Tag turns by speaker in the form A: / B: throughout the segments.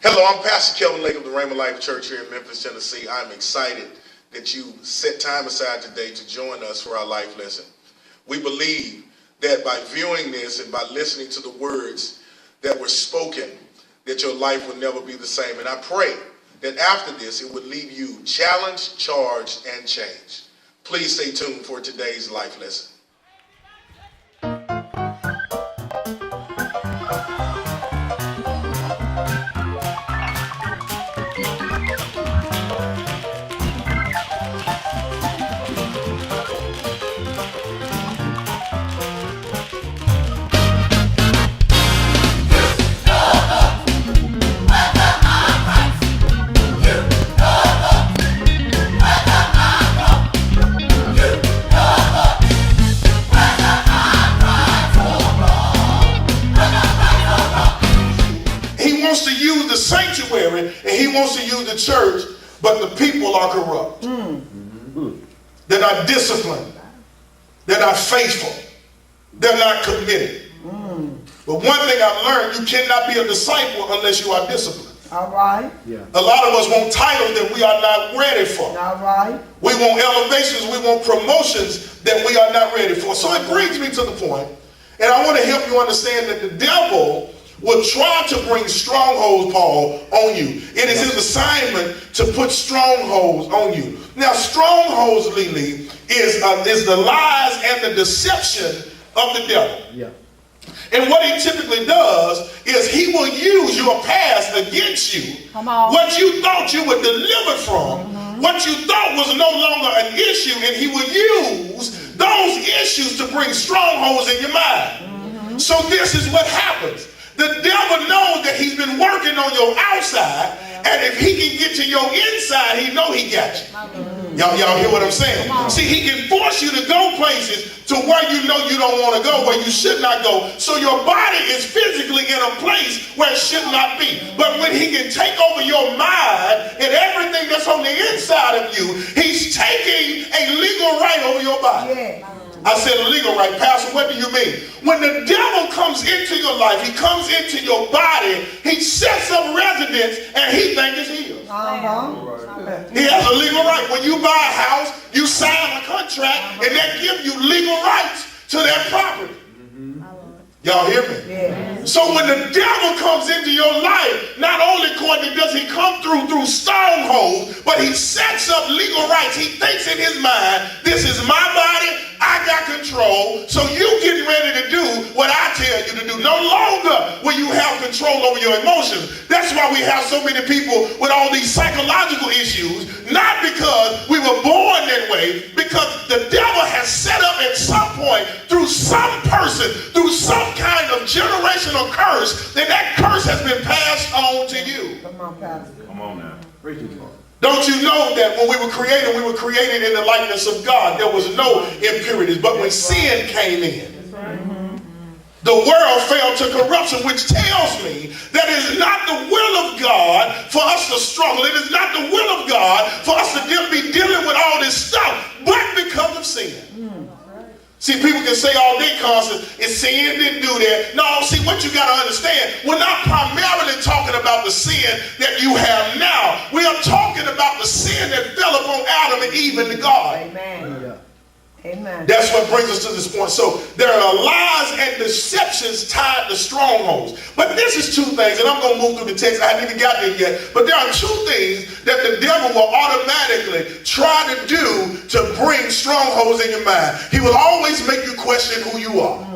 A: Hello, I'm Pastor Kelvin Lake of the Rhema Life Church here in Memphis, Tennessee. I'm excited that you set time aside today to join us for our life lesson. We believe that by viewing this and by listening to the words that were spoken, that your life will never be the same. And I pray that after this, it would leave you challenged, charged, and changed. Please stay tuned for today's life lesson. Sanctuary, and he wants to use the church, but the people are corrupt. They're not disciplined. They're not faithful. They're not committed. But one thing I've learned, you cannot be a disciple unless you are disciplined.
B: All right.
A: Yeah. A lot of us want titles that we are not ready for.
B: All right.
A: We want elevations, we want promotions that we are not ready for. So it brings me to the point, and I want to help you understand that the devil will try to bring strongholds, Paul, on you. It is his assignment to put strongholds on you. Now, strongholds, Lily, is the lies and the deception of the devil. Yeah. And what he typically does is he will use your past against you.
B: Come on.
A: What you thought you were delivered from, what you thought was no longer an issue, and he will use those issues to bring strongholds in your mind. So this is what happens. The devil knows that he's been working on your outside, and if he can get to your inside, he know he got you. Y'all hear what I'm saying? See, he can force you to go places to where you know you don't want to go, where you should not go. So your body is physically in a place where it should not be. But when he can take over your mind and everything that's on the inside of you, he's taking a legal right over your body. Yeah. I said legal right. Pastor, what do you mean? When the devil comes into your life, he comes into your body, he sets up residence, and he thinks it's his. He has a legal right. When you buy a house, you sign a contract, and that gives you legal rights to that property. Y'all hear me? Yeah. So when the devil comes into your life, not only, Courtney, does he come through strongholds, but he sets up legal rights. He thinks in his mind, this is my body, I got control, so you get ready to do what I tell you to do. No longer will you have control over your emotions. That's why we have so many people with all these psychological issues, not because we were born that way, because the devil has set up at some point through some person, through some kind of generational curse, that curse has been passed on to you.
B: Come on, Pastor.
C: Come on now. Preach it.
A: Don't you know that when we were created in the likeness of God. There was no impurities. But when sin came in, the world fell to corruption, which tells me that it is not the will of God for us to struggle. It is not the will of God for us to be dealing with all this stuff, but because of sin. See, people can say all day constantly, it's sin, didn't do that. No, see, what you got to understand, we're not primarily talking about the sin that you have now. We are talking about the sin that fell upon Adam and Eve in the garden.
B: Amen. Amen.
A: That's what brings us to this point. So there are lies and deceptions tied to strongholds. But this is two things, and I'm going to move through the text. I haven't even got there yet. But there are two things that the devil will automatically try to do to bring strongholds in your mind. He will always make you question who you are.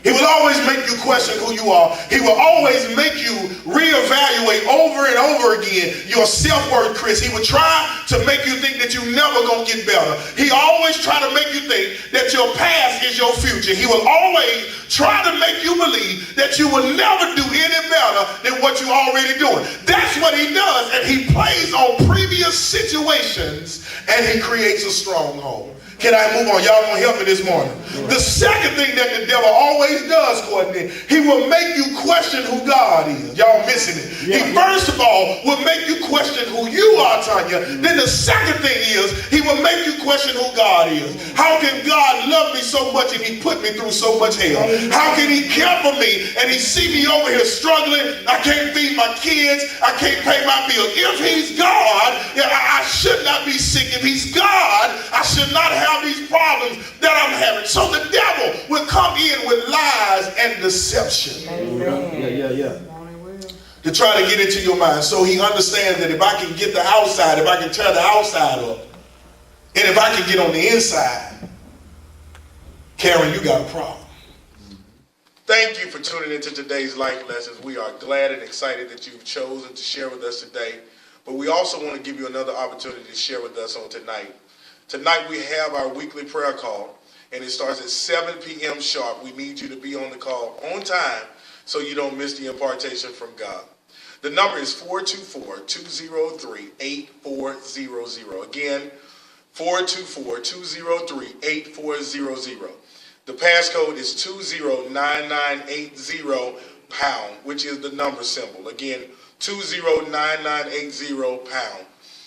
A: He will always make you question who you are. He will always make you reevaluate over and over again your self-worth, Chris. He will try to make you think that you're never going to get better. He always try to make you think that your past is your future. He will always try to make you believe that you will never do any better than what you're already doing. That's what he does, and he plays on previous situations, and he creates a stronghold. Can I move on? Y'all gonna help me this morning. The second thing that the devil always does, Courtney, he will make you question who God is. Y'all missing it. He first of all will make you question who you are, Tanya. Then the second thing is he will make you question who God is. How can God love me so much and he put me through so much hell? How can he care for me and he see me over here struggling? I can't feed my kids. I can't pay my bills. If he's God, I should not be sick. If he's God, I should not have these problems that I'm having. So the devil will come in with lies and deception. To try to get into your mind. So he understands that if I can get the outside, if I can tear the outside up, and if I can get on the inside, Karen, you got a problem. Thank you for tuning into today's life lessons. We are glad and excited that you've chosen to share with us today. But we also want to give you another opportunity to share with us on tonight. Tonight we have our weekly prayer call, and it starts at 7 p.m. sharp. We need you to be on the call on time so you don't miss the impartation from God. The number is 424-203-8400. Again, 424-203-8400. The passcode is 209980#, which is the number symbol. Again, 209980#.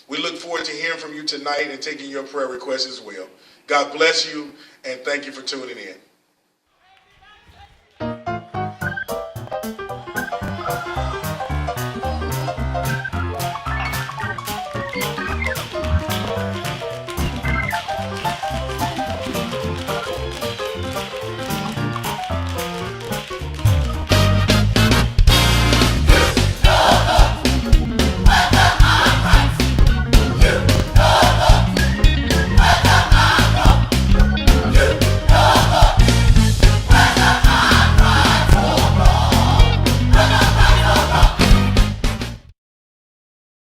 A: We look forward to hearing from you tonight and taking your prayer requests as well. God bless you, and thank you for tuning in.